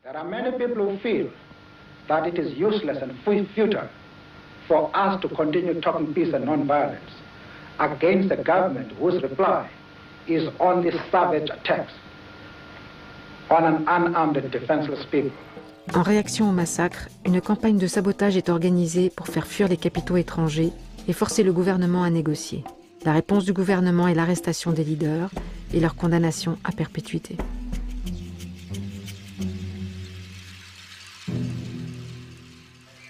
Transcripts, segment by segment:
There are many people who feel that it is useless and futile for us to continue talking peace and non-violence against a government whose reply is only savage attacks on an unarmed and defenseless people. En réaction au massacre, une campagne de sabotage est organisée pour faire fuir les capitaux étrangers et forcer le gouvernement à négocier. La réponse du gouvernement est l'arrestation des leaders et leur condamnation à perpétuité.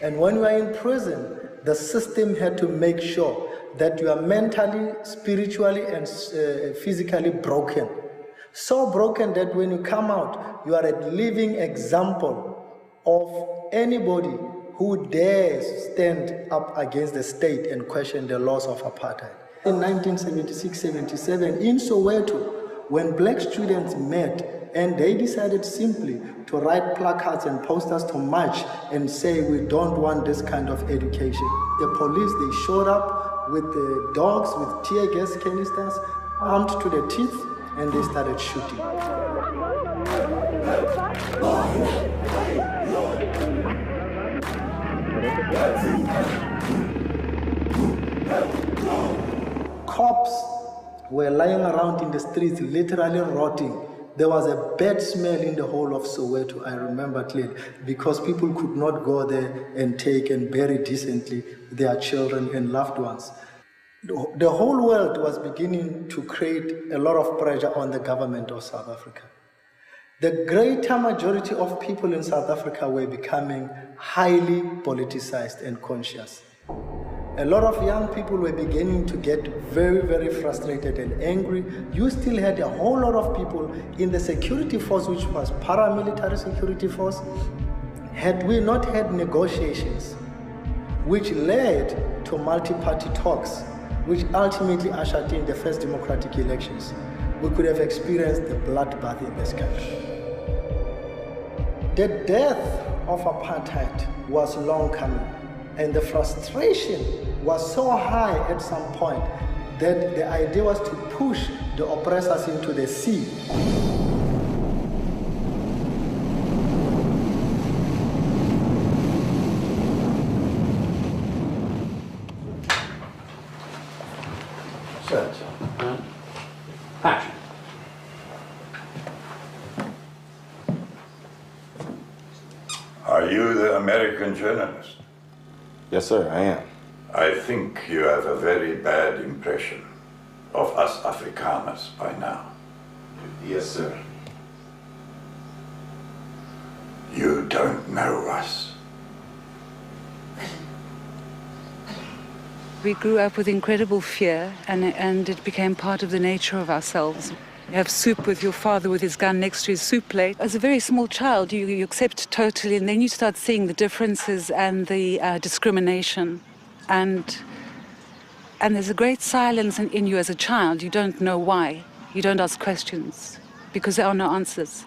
And when you are in prison, the system had to make sure that you are mentally, spiritually, and physically broken. So broken that when you come out, you are a living example of anybody who dares stand up against the state and question the laws of apartheid. In 1976-77, in Soweto, when black students met and they decided simply to write placards and posters to march and say, we don't want this kind of education. The police, they showed up with the dogs, with tear gas canisters, armed to the teeth, and they started shooting. Cops were lying around in the streets, literally rotting. There was a bad smell in the whole of Soweto, I remember clearly, because people could not go there and take and bury decently their children and loved ones. The whole world was beginning to create a lot of pressure on the government of South Africa. The greater majority of people in South Africa were becoming highly politicized and conscious. A lot of young people were beginning to get very, very frustrated and angry. You still had a whole lot of people in the security force, which was paramilitary security force. Had we not had negotiations, which led to multi-party talks, which ultimately ushered in the first democratic elections, we could have experienced the bloodbath in this country. The death of apartheid was long coming, and the frustration was so high at some point that the idea was to push the oppressors into the sea. Action. Are you the American journalist? Yes, sir, I am. I think you have a very bad impression of us Afrikaners by now. Yes, sir. You don't know us. We grew up with incredible fear, and it became part of the nature of ourselves. You have soup with your father with his gun next to his soup plate. As a very small child, you accept totally, and then you start seeing the differences and the discrimination. And there's a great silence in you as a child. You don't know why. You don't ask questions, because there are no answers.